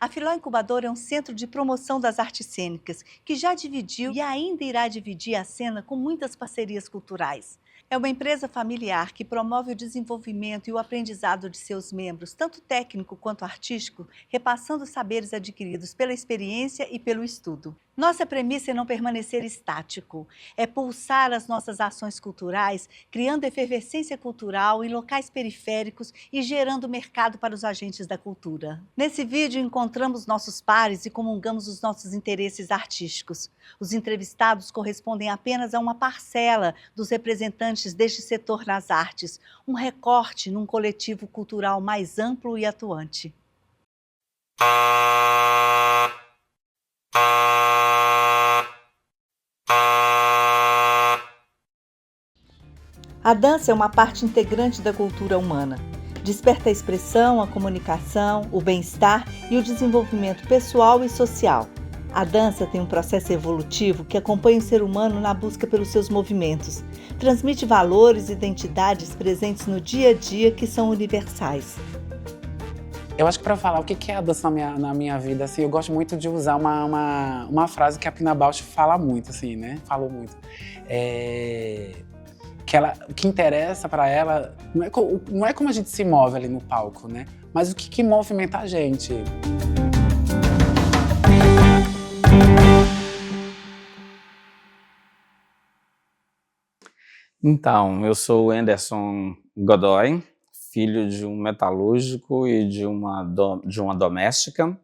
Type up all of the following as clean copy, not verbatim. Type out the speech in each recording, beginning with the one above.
A Filó Incubadora é um centro de promoção das artes cênicas, que já dividiu e ainda irá dividir a cena com muitas parcerias culturais. É uma empresa familiar que promove o desenvolvimento e o aprendizado de seus membros, tanto técnico quanto artístico, repassando saberes adquiridos pela experiência e pelo estudo. Nossa premissa é não permanecer estático, é pulsar as nossas ações culturais, criando efervescência cultural em locais periféricos e gerando mercado para os agentes da cultura. Nesse vídeo encontramos nossos pares e comungamos os nossos interesses artísticos. Os entrevistados correspondem apenas a uma parcela dos representantes deste setor nas artes, um recorte num coletivo cultural mais amplo e atuante. A dança é uma parte integrante da cultura humana. Desperta a expressão, a comunicação, o bem-estar e o desenvolvimento pessoal e social. A dança tem um processo evolutivo que acompanha o ser humano na busca pelos seus movimentos. Transmite valores e identidades presentes no dia a dia que são universais. Eu acho que para falar o que é a dança na minha vida, assim, eu gosto muito de usar uma frase que a Pina Bausch fala muito, assim, né? Falou muito. O que interessa para ela não é como a gente se move ali no palco, né? Mas o que movimenta a gente. Então, eu sou o Anderson Godoy, filho de um metalúrgico e de uma doméstica.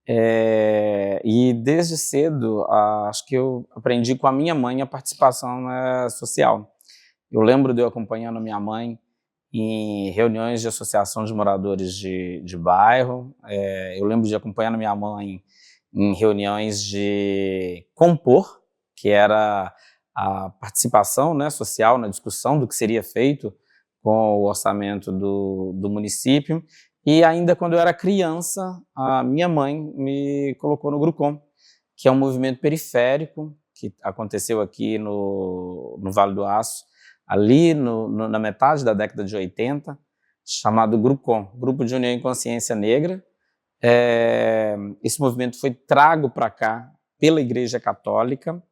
E desde cedo, acho que eu aprendi com a minha mãe a participação social. Eu lembro de eu acompanhando minha mãe em reuniões de associação de moradores de bairro. Eu lembro de acompanhando minha mãe em reuniões de compor, que era a participação, né, social na discussão do que seria feito com o orçamento do município. E ainda quando eu era criança, a minha mãe me colocou no Grucom, que é um movimento periférico que aconteceu aqui no Vale do Aço, ali na metade da década de 80, chamado Grucom, Grupo de União e Consciência Negra. Esse movimento foi trago para cá pela Igreja Católica,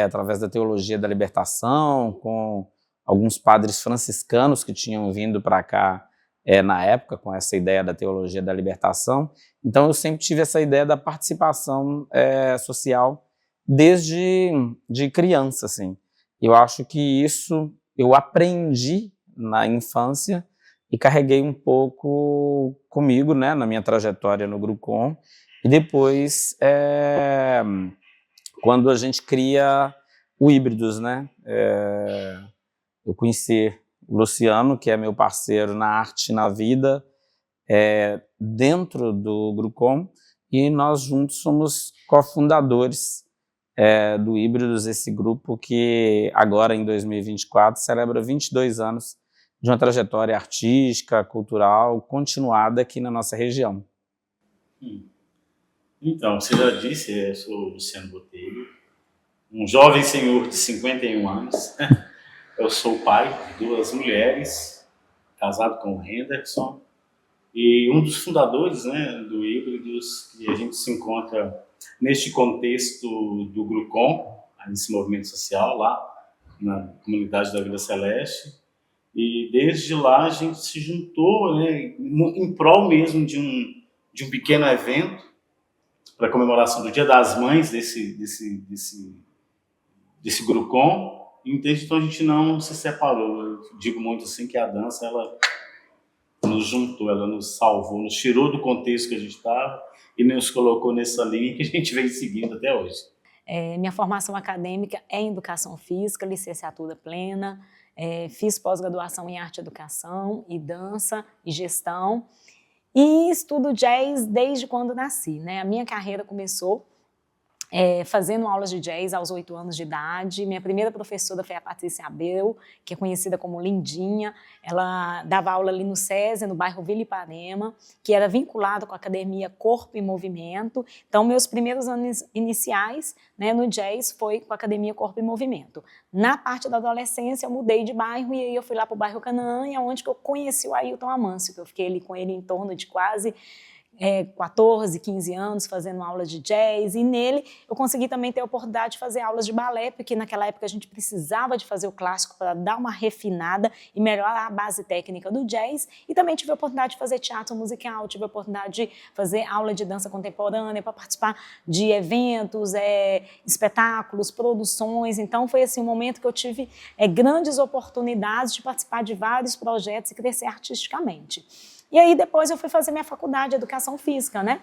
através da teologia da libertação, com alguns padres franciscanos que tinham vindo para cá na época, com essa ideia da teologia da libertação. Então eu sempre tive essa ideia da participação social desde de criança, assim. Eu acho que isso eu aprendi na infância e carreguei um pouco comigo, né, na minha trajetória no Grucom. E depois, quando a gente cria o Híbridos, né, eu conheci o Luciano, que é meu parceiro na arte e na vida, dentro do Grucom, e nós juntos somos cofundadores do Híbridos, esse grupo que agora em 2024 celebra 22 anos de uma trajetória artística, cultural, continuada aqui na nossa região. Então, você já disse, eu sou o Luciano Botelho, um jovem senhor de 51 anos. Eu sou pai de 2 mulheres, casado com o Henderson, e um dos fundadores, né, do Híbridos, e a gente se encontra neste contexto do Grucom, nesse movimento social lá na comunidade da Vila Celeste, e desde lá a gente se juntou, né, em prol mesmo de um pequeno evento para a comemoração do Dia das Mães desse Grucom. E desde então a gente não se separou. Eu digo muito assim que a dança ela nos juntou, ela nos salvou, nos tirou do contexto que a gente estava e nos colocou nessa linha que a gente vem seguindo até hoje. Minha formação acadêmica é em Educação Física, licenciatura plena, fiz pós-graduação em Arte e Educação e Dança e Gestão e estudo jazz desde quando nasci, né? A minha carreira começou fazendo aulas de jazz aos 8 anos de idade. Minha primeira professora foi a Patrícia Abreu, que é conhecida como Lindinha. Ela dava aula ali no SESI, no bairro Vila Ipanema, que era vinculado com a Academia Corpo e Movimento. Então, meus primeiros anos iniciais, né, no jazz foi com a Academia Corpo e Movimento. Na parte da adolescência, eu mudei de bairro e aí eu fui lá para o bairro Canaã, e é onde que eu conheci o Ailton Amâncio, que eu fiquei ali com ele em torno de quase 14, 15 anos fazendo aula de jazz, e nele eu consegui também ter a oportunidade de fazer aulas de balé, porque naquela época a gente precisava de fazer o clássico para dar uma refinada e melhorar a base técnica do jazz, e também tive a oportunidade de fazer teatro musical, tive a oportunidade de fazer aula de dança contemporânea, para participar de eventos, espetáculos, produções. Então foi assim um momento que eu tive grandes oportunidades de participar de vários projetos e crescer artisticamente. E aí depois eu fui fazer minha faculdade de Educação Física, né?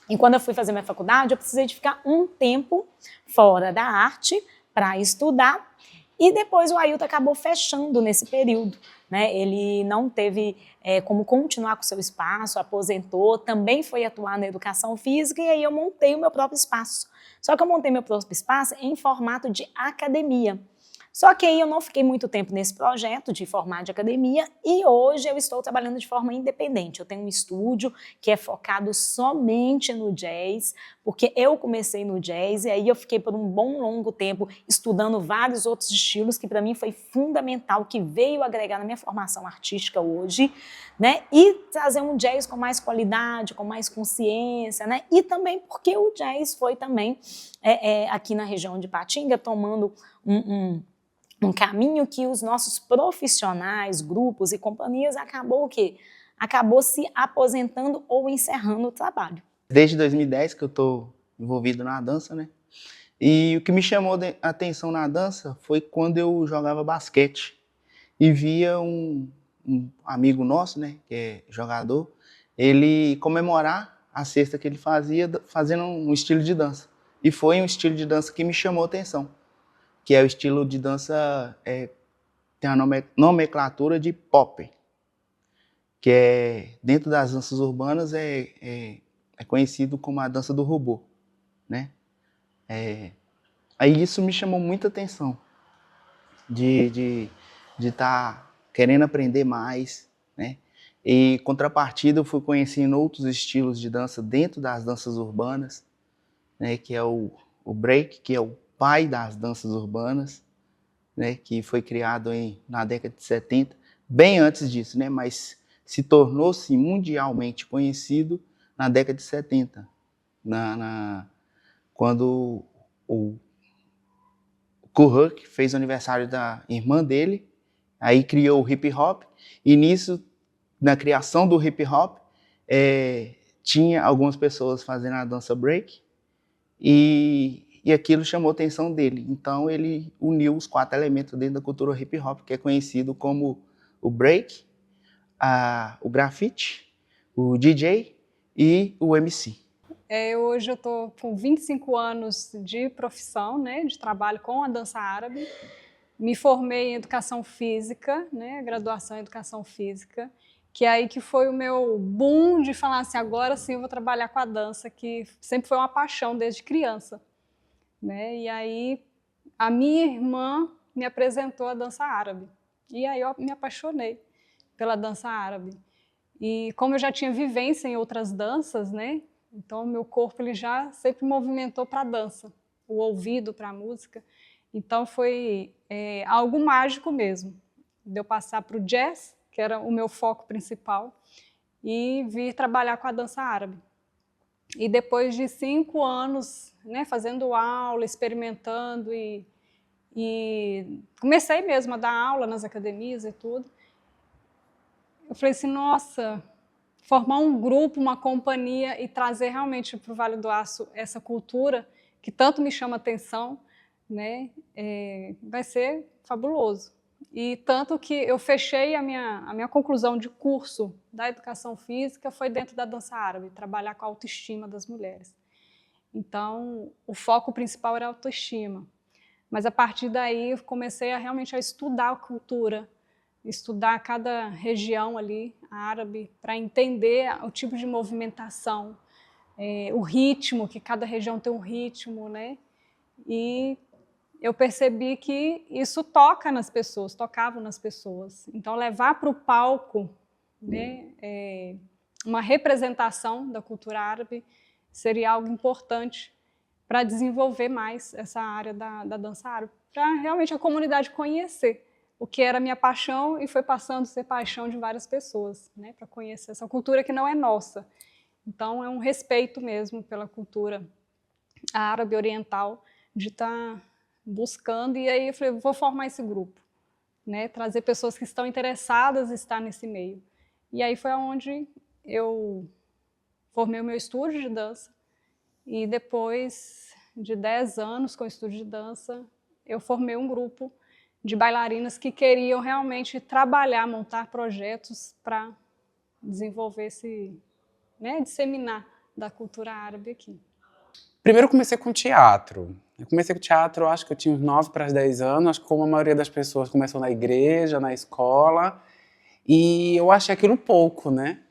E quando eu fui fazer minha faculdade, eu precisei de ficar um tempo fora da arte para estudar, e depois o Ailton acabou fechando nesse período, né? Ele não teve como continuar com o seu espaço, aposentou, também foi atuar na Educação Física, e aí eu montei o meu próprio espaço. Só que eu montei meu próprio espaço em formato de academia. Só que aí eu não fiquei muito tempo nesse projeto de formar de academia, e hoje eu estou trabalhando de forma independente. Eu tenho um estúdio que é focado somente no jazz, porque eu comecei no jazz e aí eu fiquei por um bom longo tempo estudando vários outros estilos que para mim foi fundamental, que veio agregar na minha formação artística hoje, né? E trazer um jazz com mais qualidade, com mais consciência, né? E também porque o jazz foi também aqui na região de Patinga tomando um caminho que os nossos profissionais, grupos e companhias acabou se aposentando ou encerrando o trabalho. Desde 2010 que eu estou envolvido na dança, né? E o que me chamou a atenção na dança foi quando eu jogava basquete e via um amigo nosso, né, que é jogador, ele comemorar a cesta que ele fazia fazendo um estilo de dança. E foi um estilo de dança que me chamou a atenção, que é o estilo de dança, tem a nomenclatura de pop, que é, dentro das danças urbanas, é conhecido como a dança do robô, né? Aí isso me chamou muita atenção, de estar querendo aprender mais, né? E, contrapartida, eu fui conhecendo outros estilos de dança dentro das danças urbanas, né? Que é o break, que é o pai das danças urbanas, né, que foi criado na década de 70, bem antes disso, né, mas se tornou-se mundialmente conhecido na década de 70, quando o Kool-Herc fez o aniversário da irmã dele, aí criou o hip hop, e nisso, na criação do hip hop, tinha algumas pessoas fazendo a dança break, e aquilo chamou a atenção dele. Então ele uniu os 4 elementos dentro da cultura hip hop, que é conhecido como o break, o grafite, o DJ e o MC. Hoje eu estou com 25 anos de profissão, né, de trabalho com a dança árabe. Me formei em Educação Física, né, graduação em Educação Física, que é aí que foi o meu boom de falar assim, agora sim eu vou trabalhar com a dança, que sempre foi uma paixão desde criança. Né? E aí a minha irmã me apresentou a dança árabe, e aí eu me apaixonei pela dança árabe. E como eu já tinha vivência em outras danças, né? Então o meu corpo ele já sempre movimentou para a dança, o ouvido para a música. Então foi algo mágico mesmo, de eu passar para o jazz, que era o meu foco principal, e vir trabalhar com a dança árabe. E depois de 5 anos, né, fazendo aula, experimentando, e comecei mesmo a dar aula nas academias e tudo, eu falei assim, nossa, formar um grupo, uma companhia e trazer realmente para o Vale do Aço essa cultura que tanto me chama atenção, né, vai ser fabuloso. E tanto que eu fechei a minha conclusão de curso da Educação Física foi dentro da dança árabe, trabalhar com a autoestima das mulheres. Então, o foco principal era a autoestima. Mas, a partir daí, eu comecei realmente a estudar a cultura, estudar cada região ali, árabe, para entender o tipo de movimentação, o ritmo, que cada região tem um ritmo, né? E eu percebi que isso toca nas pessoas, tocava nas pessoas. Então, levar para o palco, né, uma representação da cultura árabe seria algo importante para desenvolver mais essa área da dança árabe, para realmente a comunidade conhecer o que era minha paixão e foi passando a ser paixão de várias pessoas, né, para conhecer essa cultura que não é nossa. Então, é um respeito mesmo pela cultura árabe oriental, de estar buscando, e aí eu falei, vou formar esse grupo, né? Trazer pessoas que estão interessadas em estar nesse meio. E aí foi onde eu formei o meu estúdio de dança, e depois de 10 anos com o estúdio de dança, eu formei um grupo de bailarinas que queriam realmente trabalhar, montar projetos para desenvolver né, disseminar da cultura árabe aqui. Primeiro eu comecei com teatro. Eu comecei com teatro, acho que eu tinha uns 9 para 10 anos, acho que como a maioria das pessoas começou na igreja, na escola, e eu achei aquilo pouco, né?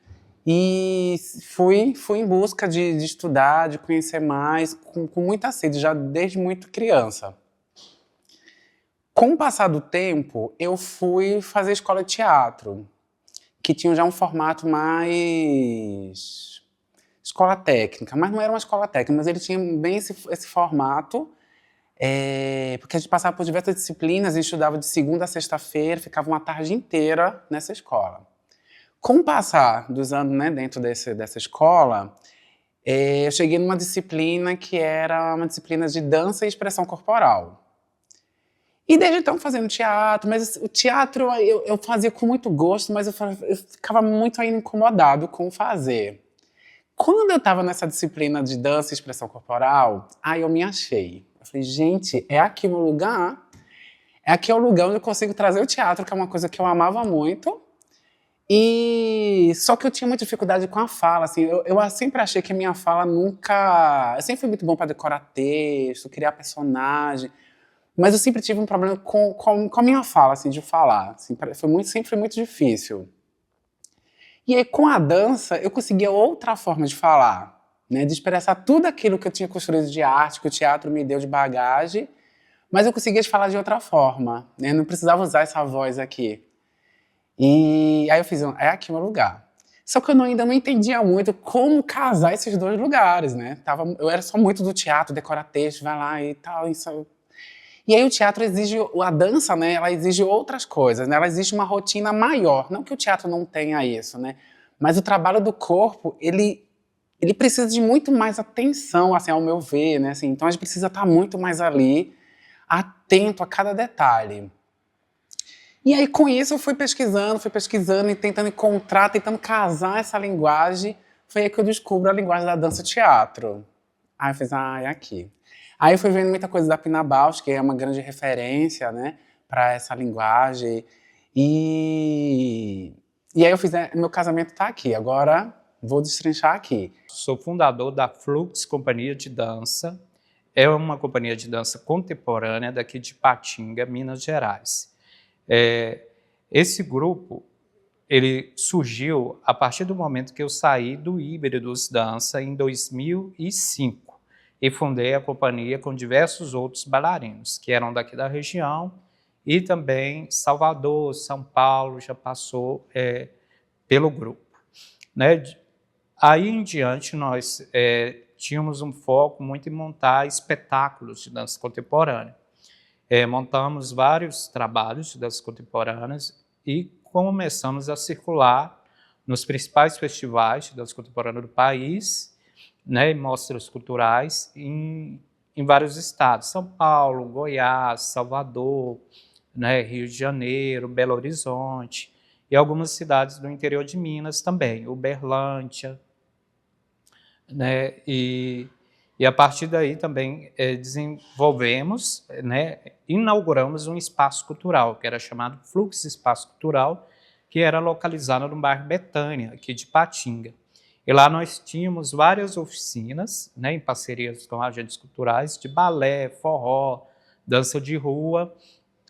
E fui em busca de estudar, de conhecer mais, com muita sede, já desde muito criança. Com o passar do tempo, eu fui fazer escola de teatro, que tinha já um formato mais escola técnica, mas não era uma escola técnica, mas ele tinha bem esse formato, porque a gente passava por diversas disciplinas, a gente estudava de segunda a sexta-feira, ficava uma tarde inteira nessa escola. Com o passar dos anos, né, dentro dessa escola, eu cheguei numa disciplina que era uma disciplina de dança e expressão corporal. E desde então fazendo teatro, mas o teatro eu fazia com muito gosto, mas eu ficava muito ainda incomodado com fazer. Quando eu estava nessa disciplina de dança e expressão corporal, aí eu me achei. Eu falei, gente, é aqui o lugar, é aqui o lugar onde eu consigo trazer o teatro, que é uma coisa que eu amava muito. E só que eu tinha muita dificuldade com a fala, assim, eu sempre achei que a minha fala nunca... Eu sempre fui muito bom para decorar texto, criar personagem, mas eu sempre tive um problema com a minha fala, assim, de falar. Assim, sempre foi muito difícil. E aí, com a dança, eu conseguia outra forma de falar, né? De expressar tudo aquilo que eu tinha construído de arte, que o teatro me deu de bagagem, mas eu conseguia falar de outra forma, né? Não precisava usar essa voz aqui. E aí eu fiz, é aqui o meu lugar. Só que eu ainda não entendia muito como casar esses dois lugares, né? Eu era só muito do teatro, decorar texto, vai lá e tal, isso. E aí o teatro exige, a dança, né, ela exige outras coisas, né, ela exige uma rotina maior, não que o teatro não tenha isso, né, mas o trabalho do corpo, ele precisa de muito mais atenção, assim, ao meu ver, né, assim, então a gente precisa estar muito mais ali, atento a cada detalhe. E aí com isso eu fui pesquisando e tentando encontrar, tentando casar essa linguagem, foi aí que eu descubro a linguagem da dança-teatro. Aí eu fiz, é aqui. Aí eu fui vendo muita coisa da Pina Bausch, que é uma grande referência, né, para essa linguagem. E aí eu fiz, meu casamento está aqui, agora vou destrinchar aqui. Sou fundador da Flux Companhia de Dança. É uma companhia de dança contemporânea daqui de Patinga, Minas Gerais. Esse grupo, ele surgiu a partir do momento que eu saí do Híbridos Dança em 2005. E fundei a companhia com diversos outros bailarinos, que eram daqui da região, e também Salvador, São Paulo, já passou pelo grupo. Né? Aí em diante, nós tínhamos um foco muito em montar espetáculos de dança contemporânea. Montamos vários trabalhos de dança contemporâneas e começamos a circular nos principais festivais de dança contemporânea do país, né, mostras culturais em vários estados, São Paulo, Goiás, Salvador, né, Rio de Janeiro, Belo Horizonte, e algumas cidades do interior de Minas também, Uberlândia, né, e a partir daí também desenvolvemos, né, inauguramos um espaço cultural, que era chamado Flux Espaço Cultural, que era localizado no bairro Betânia, aqui de Patinga. E lá nós tínhamos várias oficinas, né, em parcerias com agentes culturais, de balé, forró, dança de rua,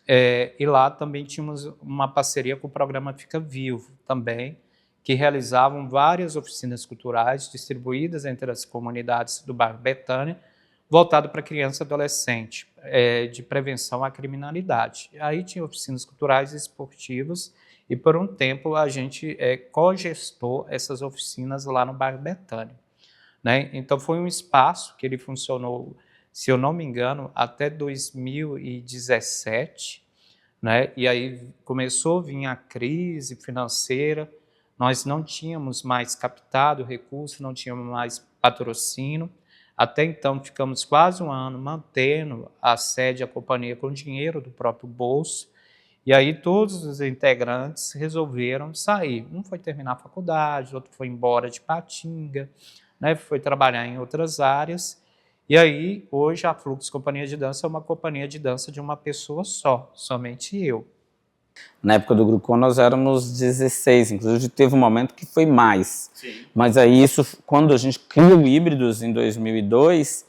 e lá também tínhamos uma parceria com o programa Fica Vivo também, que realizavam várias oficinas culturais distribuídas entre as comunidades do bairro Betânia, voltado para criança e adolescente, de prevenção à criminalidade. Aí tinha oficinas culturais e esportivas, e por um tempo a gente cogestou essas oficinas lá no bairro Betânia. Né? Então foi um espaço que ele funcionou, se eu não me engano, até 2017, né? E aí começou a vir a crise financeira, nós não tínhamos mais captado recurso, não tínhamos mais patrocínio. Até então, ficamos quase um ano mantendo a sede, a companhia com dinheiro do próprio bolso. E aí todos os integrantes resolveram sair. Um foi terminar a faculdade, outro foi embora de Patinga, né, foi trabalhar em outras áreas. E aí, hoje, a Flux Companhia de Dança é uma companhia de dança de uma pessoa só, somente eu. Na época do Grupo, nós éramos 16, inclusive teve um momento que foi mais. Sim. Mas aí, quando a gente criou o Híbridos em 2002,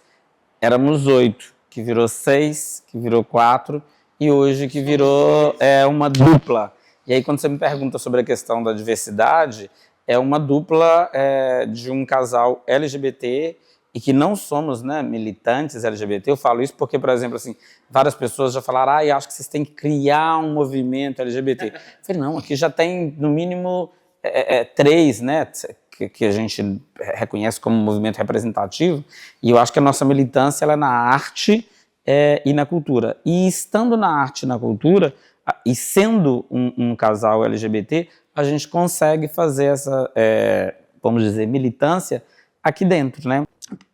éramos 8, que virou 6, que virou 4, e hoje que virou uma dupla. E aí, quando você me pergunta sobre a questão da diversidade, é uma dupla de um casal LGBT e que não somos, né, militantes LGBT. Eu falo isso porque, por exemplo, assim, várias pessoas já falaram, eu acho que vocês têm que criar um movimento LGBT. Eu falei, não, aqui já tem, no mínimo, 3, né, que a gente reconhece como movimento representativo, e eu acho que a nossa militância ela é na arte e na cultura. E estando na arte e na cultura, e sendo um casal LGBT, a gente consegue fazer essa, vamos dizer, militância aqui dentro, né?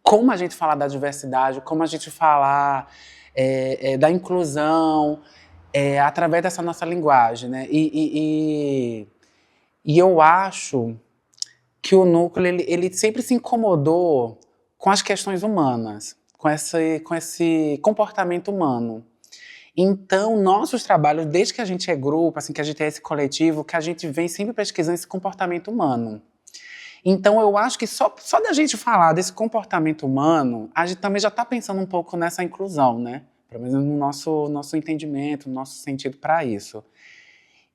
Como a gente falar da diversidade, como a gente falar da inclusão, através dessa nossa linguagem, né? E eu acho que o núcleo ele sempre se incomodou com as questões humanas, com esse comportamento humano. Então, nossos trabalhos, desde que a gente é grupo, assim, que a gente é esse coletivo, que a gente vem sempre pesquisando esse comportamento humano. Então, eu acho que só da gente falar desse comportamento humano, a gente também já está pensando um pouco nessa inclusão, né? Pelo menos no nosso entendimento, no nosso sentido para isso.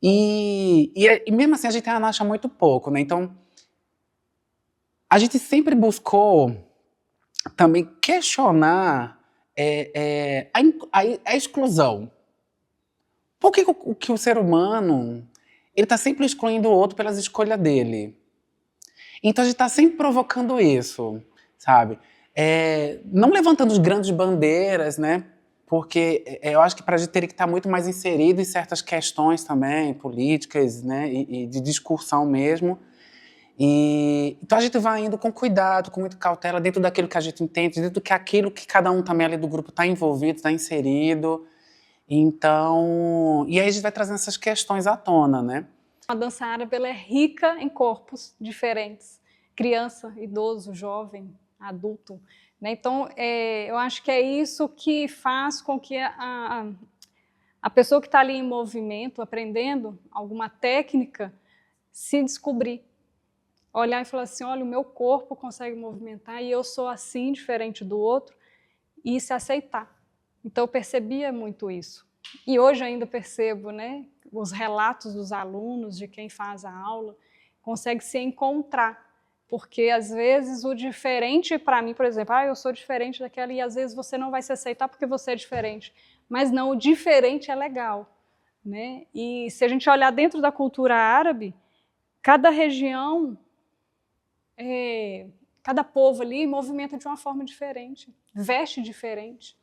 E mesmo assim, a gente ainda acha muito pouco, né? Então, a gente sempre buscou também questionar a exclusão. Por que o ser humano ele está sempre excluindo o outro pelas escolhas dele? Então a gente está sempre provocando isso, sabe? Não levantando as grandes bandeiras, né? Porque eu acho que para a gente teria que estar muito mais inserido em certas questões também, políticas, né? E de discussão mesmo. Então a gente vai indo com cuidado, com muita cautela, dentro daquilo que a gente entende, dentro daquilo que cada um também ali do grupo está envolvido, está inserido. Então, e aí a gente vai trazendo essas questões à tona, né? A dança árabe ela é rica em corpos diferentes, criança, idoso, jovem, adulto, né? Então, eu acho que é isso que faz com que a pessoa que está ali em movimento, aprendendo alguma técnica, se descobrir. Olhar e falar assim, olha, o meu corpo consegue movimentar e eu sou assim, diferente do outro, e se aceitar. Então, eu percebia muito isso. E hoje ainda percebo, né? Os relatos dos alunos, de quem faz a aula, consegue se encontrar. Porque, às vezes, o diferente para mim, por exemplo, eu sou diferente daquela, e às vezes você não vai se aceitar porque você é diferente. Mas não, o diferente é legal, né? E se a gente olhar dentro da cultura árabe, cada região, cada povo ali movimenta de uma forma diferente, veste diferente,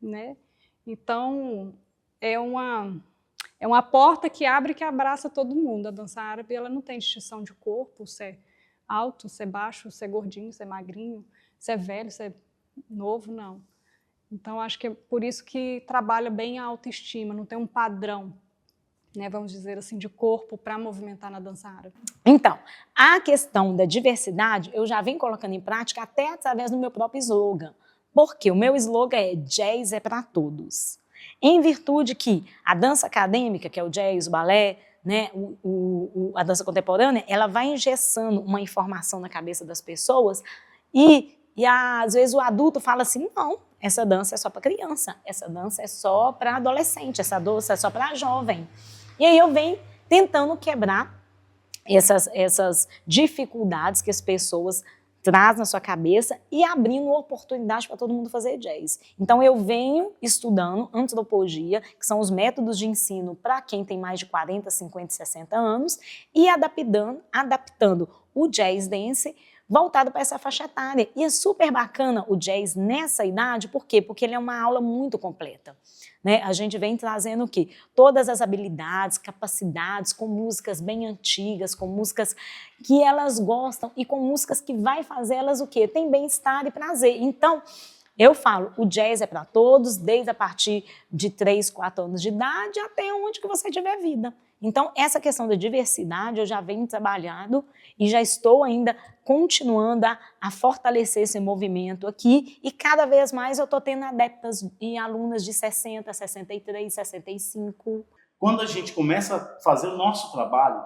né? Então, é uma porta que abre e que abraça todo mundo. A dança árabe ela não tem distinção de corpo, se é alto, se é baixo, se é gordinho, se é magrinho, se é velho, se é novo, não. Então, acho que é por isso que trabalha bem a autoestima, não tem um padrão, né, vamos dizer assim, de corpo para movimentar na dança árabe. Então, a questão da diversidade eu já venho colocando em prática até através do meu próprio slogan. Porque o meu slogan é jazz é para todos. Em virtude que a dança acadêmica, que é o jazz, o balé, né, a dança contemporânea, ela vai engessando uma informação na cabeça das pessoas e às vezes o adulto fala assim, não, essa dança é só para criança, essa dança é só para adolescente, essa dança é só para jovem. E aí eu venho tentando quebrar essas dificuldades que as pessoas traz na sua cabeça e abrindo oportunidade para todo mundo fazer jazz. Então, eu venho estudando antropogia, que são os métodos de ensino para quem tem mais de 40, 50, 60 anos, e adaptando o jazz dance voltado para essa faixa etária. E é super bacana o jazz nessa idade, por quê? Porque ele é uma aula muito completa. Né? A gente vem trazendo o quê? Todas as habilidades, capacidades, com músicas bem antigas, com músicas que elas gostam e com músicas que vai fazer elas o quê? Tem bem-estar e prazer. Então, eu falo, o jazz é para todos, desde a partir de 3, 4 anos de idade até onde que você tiver vida. Então, essa questão da diversidade eu já venho trabalhando e já estou ainda continuando a fortalecer esse movimento aqui e cada vez mais eu estou tendo adeptas e alunas de 60, 63, 65. Quando a gente começa a fazer o nosso trabalho,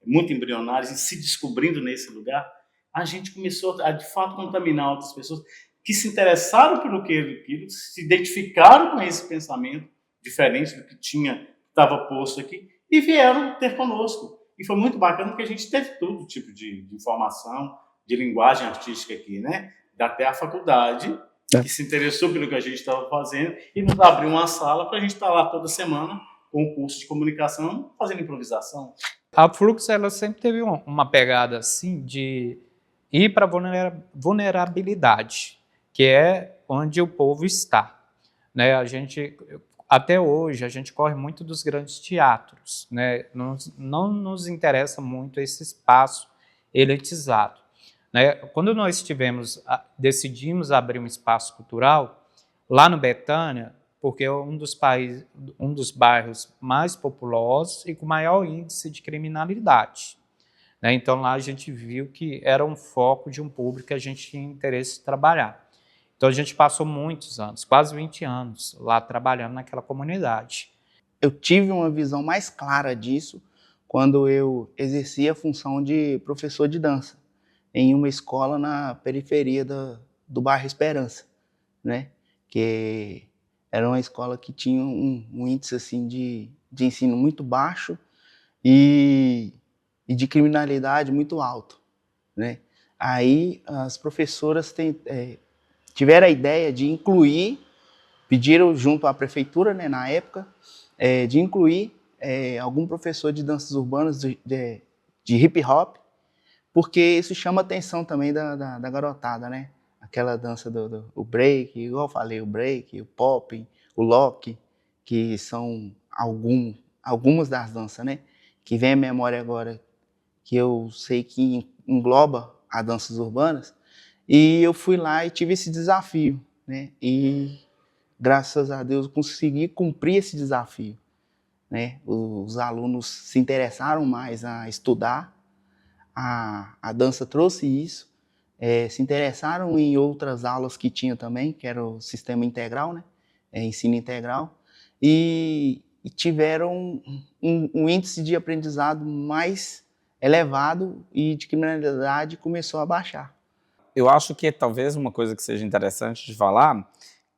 muito embrionários, e se descobrindo nesse lugar, a gente começou a, de fato, contaminar outras pessoas que se interessaram pelo aquilo, se identificaram com esse pensamento diferente do que estava posto aqui e vieram ter conosco. E foi muito bacana porque a gente teve todo tipo de informação, de linguagem artística aqui, né? Até a faculdade, que se interessou pelo que a gente estava fazendo e nos abriu uma sala para a gente estar lá toda semana com o curso de comunicação, fazendo improvisação. A Flux, ela sempre teve uma pegada assim de ir para a vulnerabilidade, que é onde o povo está. Né? Até hoje, a gente corre muito dos grandes teatros. Né? Não nos interessa muito esse espaço elitizado. Né? Quando nós decidimos abrir um espaço cultural, lá no Betânia, porque é um dos bairros mais populosos e com maior índice de criminalidade. Né? Então, lá a gente viu que era um foco de um público que a gente tinha interesse em trabalhar. Então, a gente passou muitos anos, quase 20 anos, lá trabalhando naquela comunidade. Eu tive uma visão mais clara disso quando eu exerci a função de professor de dança em uma escola na periferia do bairro Esperança, né? Que era uma escola que tinha um índice assim, de ensino muito baixo e de criminalidade muito alto, né? Aí as professoras tiveram a ideia de incluir, pediram junto à prefeitura, né, na época, de incluir algum professor de danças urbanas, de hip hop, porque isso chama a atenção também da garotada, né? Aquela dança o break, igual eu falei, o break, o pop, o lock, que são algumas das danças, né? Que vem à memória agora, que eu sei que engloba as danças urbanas, e eu fui lá e tive esse desafio, né? E graças a Deus eu consegui cumprir esse desafio, né? Os alunos se interessaram mais a estudar, a dança trouxe isso, se interessaram em outras aulas que tinha também, que era o sistema integral, né? Ensino integral, e tiveram um índice de aprendizado mais elevado e de criminalidade começou a baixar. Eu acho que talvez uma coisa que seja interessante de falar,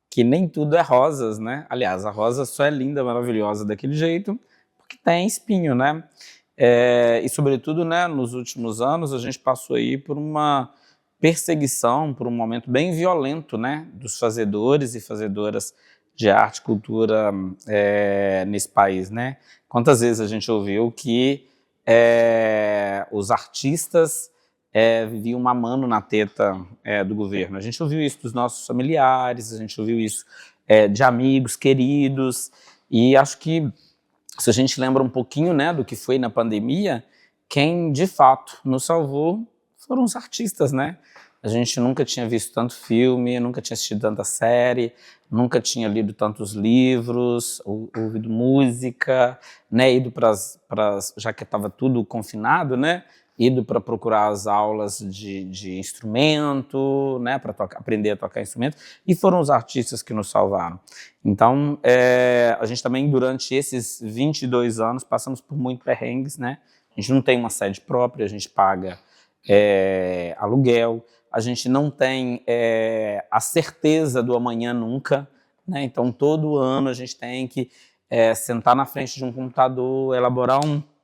que nem tudo é rosas, né? Aliás, a rosa só é linda, maravilhosa daquele jeito, porque tem espinho, né? E sobretudo, né, nos últimos anos, a gente passou aí por uma perseguição, por um momento bem violento, né, dos fazedores e fazedoras de arte e cultura nesse país, né? Quantas vezes a gente ouviu que os artistas viviam mamando na teta do governo. A gente ouviu isso dos nossos familiares, a gente ouviu isso de amigos queridos, e acho que se a gente lembra um pouquinho, né, do que foi na pandemia, quem de fato nos salvou foram os artistas, né? A gente nunca tinha visto tanto filme, nunca tinha assistido tanta série, nunca tinha lido tantos livros, ouvido música, né, ido já que estava tudo confinado, né, ido para procurar as aulas de instrumento, né, para aprender a tocar instrumento, e foram os artistas que nos salvaram. Então, a gente também, durante esses 22 anos, passamos por muitos perrengues, né? A gente não tem uma sede própria, a gente paga aluguel, a gente não tem a certeza do amanhã nunca, né? Então, todo ano a gente tem que sentar na frente de um computador, elaborar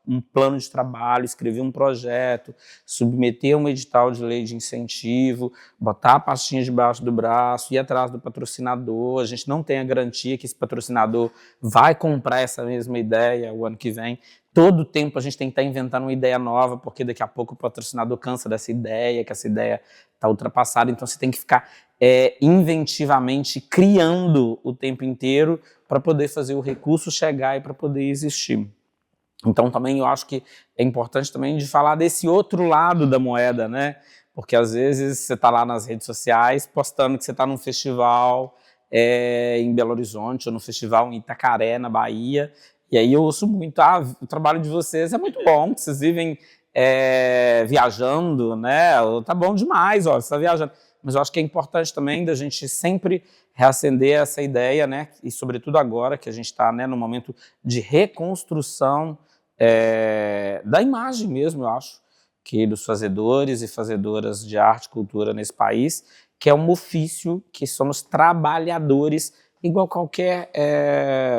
um plano de trabalho, escrever um projeto, submeter um edital de lei de incentivo, botar a pastinha debaixo do braço, ir atrás do patrocinador. A gente não tem a garantia que esse patrocinador vai comprar essa mesma ideia o ano que vem. Todo tempo a gente tem que estar inventando uma ideia nova, porque daqui a pouco o patrocinador cansa dessa ideia, que essa ideia está ultrapassada. Então você tem que ficar inventivamente criando o tempo inteiro para poder fazer o recurso chegar e para poder existir. Então também eu acho que é importante também de falar desse outro lado da moeda, né? Porque às vezes você está lá nas redes sociais postando que você está num festival em Belo Horizonte ou no festival em Itacaré, na Bahia, e aí eu ouço muito, o trabalho de vocês é muito bom, vocês vivem viajando, né? Tá bom demais, ó, você está viajando. Mas eu acho que é importante também da gente sempre reacender essa ideia, né? E sobretudo agora que a gente está, né, no momento de reconstrução da imagem mesmo, eu acho, que dos fazedores e fazedoras de arte e cultura nesse país, que é um ofício que somos trabalhadores igual qualquer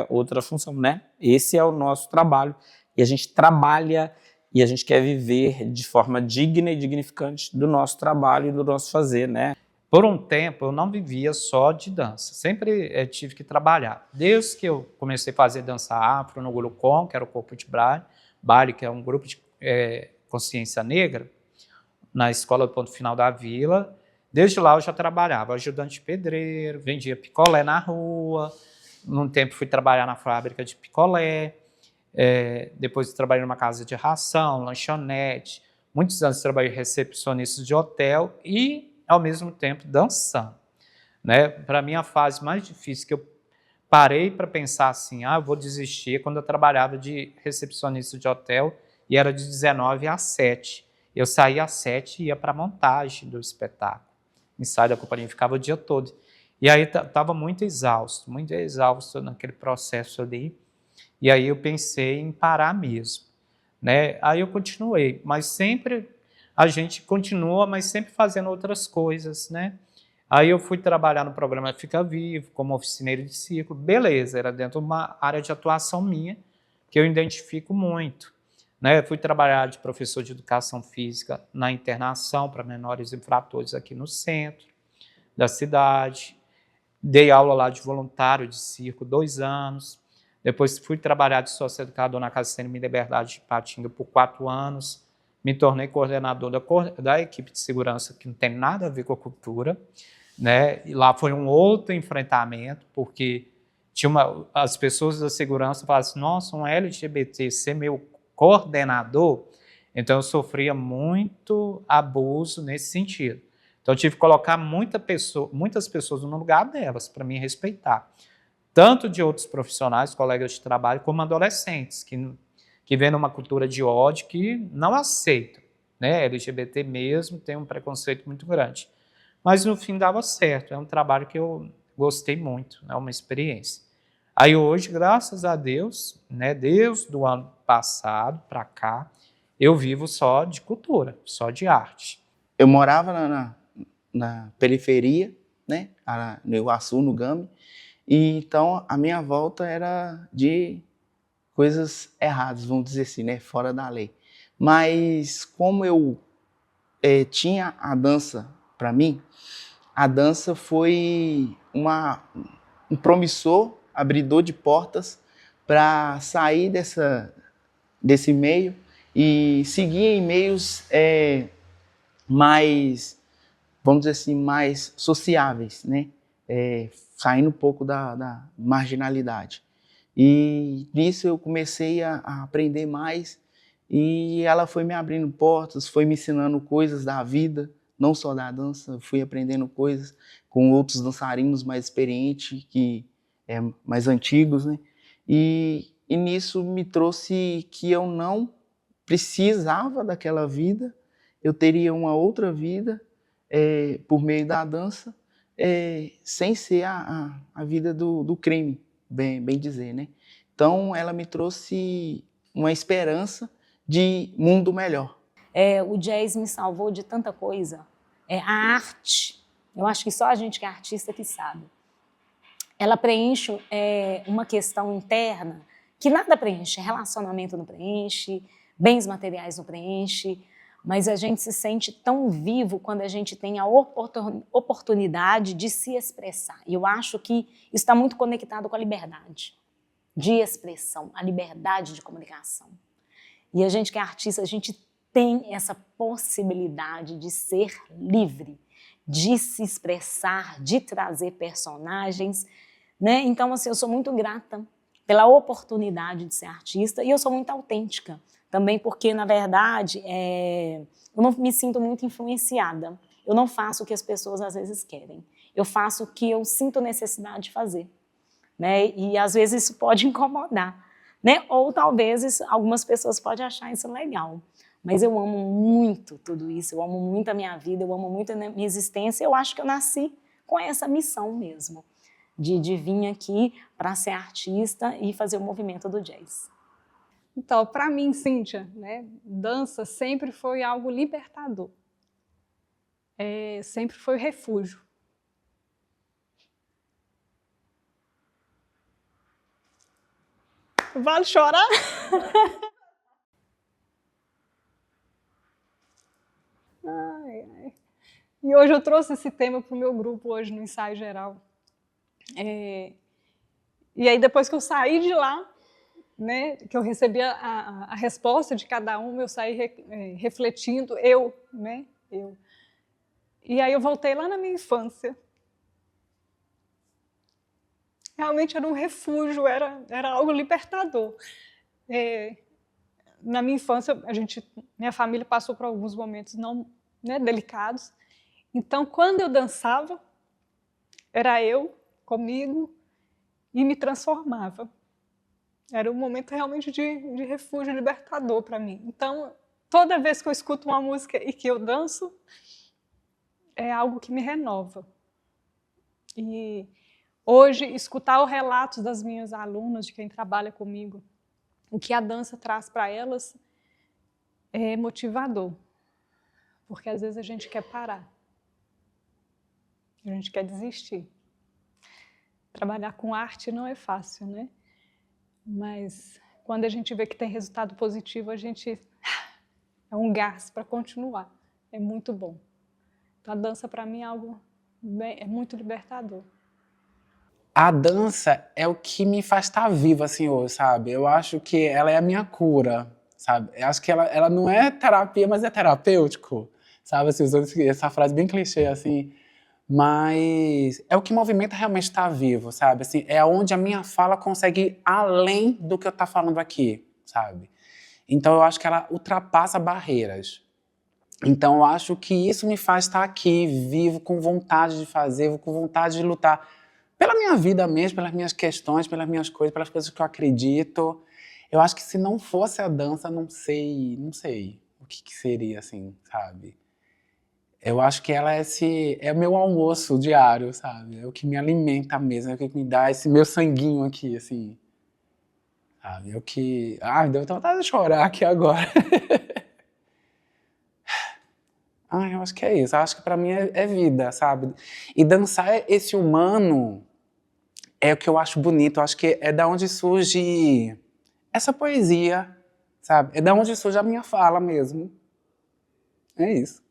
outra função, né? Esse é o nosso trabalho e a gente trabalha e a gente quer viver de forma digna e dignificante do nosso trabalho e do nosso fazer, né? Por um tempo, eu não vivia só de dança. Sempre tive que trabalhar. Desde que eu comecei a fazer dança afro no Gulucom, que era o corpo de baile, que é um grupo de consciência negra, na escola do Ponto Final da Vila. Desde lá eu já trabalhava, ajudante de pedreiro, vendia picolé na rua. Num tempo fui trabalhar na fábrica de picolé. Depois trabalhei numa casa de ração, lanchonete. Muitos anos trabalhei recepcionista de hotel e, ao mesmo tempo, dançando. Né? Para mim, a fase mais difícil que eu parei para pensar assim, eu vou desistir, quando eu trabalhava de recepcionista de hotel e era de 19 às 7. Eu saía às 7 e ia para a montagem do espetáculo. Ensaio da companhia, ficava o dia todo. E aí estava muito exausto naquele processo ali. E aí eu pensei em parar mesmo. Né? Aí eu continuei, mas sempre a gente continua, mas sempre fazendo outras coisas, né? Aí eu fui trabalhar no programa Fica Vivo, como oficineiro de circo, beleza, era dentro de uma área de atuação minha, que eu identifico muito. Né? Fui trabalhar de professor de educação física na internação para menores infratores aqui no centro da cidade, dei aula lá de voluntário de circo 2 anos, depois fui trabalhar de sócio-educador na Casa Semi Liberdade de Patinga por 4 anos, me tornei coordenador da equipe de segurança, que não tem nada a ver com a cultura, né? E lá foi um outro enfrentamento, porque as pessoas da segurança falavam assim, nossa, um LGBT ser meu coordenador, então eu sofria muito abuso nesse sentido. Então eu tive que colocar muitas pessoas no lugar delas, para me respeitar. Tanto de outros profissionais, colegas de trabalho, como adolescentes, que vêm numa cultura de ódio que não aceitam. Né? LGBT mesmo tem um preconceito muito grande. Mas no fim dava certo, é um trabalho que eu gostei muito, é uma experiência. Aí hoje, graças a Deus, né, desde o ano passado para cá, eu vivo só de cultura, só de arte. Eu morava na periferia, né, no Iguaçu, no Gami, e então a minha volta era de coisas erradas, vamos dizer assim, né, fora da lei. Mas como eu tinha a dança para mim, a dança foi um promissor, abridor de portas para sair desse meio e seguir em meios mais, vamos dizer assim, mais sociáveis, né? Saindo um pouco da marginalidade. E nisso eu comecei a aprender mais e ela foi me abrindo portas, foi me ensinando coisas da vida, não só da dança, fui aprendendo coisas com outros dançarinos mais experientes, mais antigos, né? E nisso me trouxe que eu não precisava daquela vida, eu teria uma outra vida por meio da dança, sem ser a vida do crime, bem dizer, né? Então ela me trouxe uma esperança de mundo melhor. O jazz me salvou de tanta coisa. A arte, eu acho que só a gente que é artista que sabe. Ela preenche uma questão interna que nada preenche, relacionamento não preenche, bens materiais não preenche, mas a gente se sente tão vivo quando a gente tem a oportunidade de se expressar. E eu acho que isso está muito conectado com a liberdade de expressão, a liberdade de comunicação. E a gente que é artista, a gente tem essa possibilidade de ser livre, de se expressar, de trazer personagens, né? Então, assim, eu sou muito grata pela oportunidade de ser artista e eu sou muito autêntica também, porque, na verdade, eu não me sinto muito influenciada. Eu não faço o que as pessoas às vezes querem. Eu faço o que eu sinto necessidade de fazer, né? E às vezes isso pode incomodar, né? Ou talvez algumas pessoas podem achar isso legal. Mas eu amo muito tudo isso, eu amo muito a minha vida, eu amo muito a minha existência. Eu acho que eu nasci com essa missão mesmo, de vir aqui para ser artista e fazer o movimento do jazz. Então, para mim, Cíntia, né, dança sempre foi algo libertador. Sempre foi refúgio. Vale chorar? Ai, ai. E hoje eu trouxe esse tema para o meu grupo hoje no ensaio geral. E aí depois que eu saí de lá, né, que eu recebi a resposta de cada um, eu saí refletindo, né, eu. E aí eu voltei lá na minha infância. Realmente era um refúgio, era algo libertador. Na minha infância, minha família passou por alguns momentos não, né, delicados. Então, quando eu dançava, era eu comigo e me transformava. Era um momento realmente de refúgio libertador para mim. Então, toda vez que eu escuto uma música e que eu danço, é algo que me renova. E hoje, escutar os relatos das minhas alunas, de quem trabalha comigo, o que a dança traz para elas, é motivador. Porque às vezes a gente quer parar. A gente quer desistir. Trabalhar com arte não é fácil, né? Mas quando a gente vê que tem resultado positivo, a gente é um gás para continuar. É muito bom. Então a dança para mim é muito libertador. A dança é o que me faz estar viva, assim, hoje, sabe? Eu acho que ela é a minha cura, sabe? Eu acho que ela não é terapia, mas é terapêutico, sabe? Assim, usando essa frase bem clichê, assim. Mas é o que movimenta realmente estar vivo, sabe? Assim, é onde a minha fala consegue ir além do que eu estou falando aqui, sabe? Então eu acho que ela ultrapassa barreiras. Então eu acho que isso me faz estar aqui, vivo, com vontade de fazer, com vontade de lutar pela minha vida mesmo, pelas minhas questões, pelas minhas coisas, pelas coisas que eu acredito. Eu acho que se não fosse a dança, não sei o que seria, assim, sabe? Eu acho que ela é o meu almoço diário, sabe? É o que me alimenta mesmo, é o que me dá esse meu sanguinho aqui, assim. Sabe? É o que... Ai, deu vontade de chorar aqui agora. Eu acho que é isso. Eu acho que pra mim é vida, sabe? E dançar esse humano é o que eu acho bonito. Eu acho que é da onde surge essa poesia, sabe? É da onde surge a minha fala mesmo. É isso.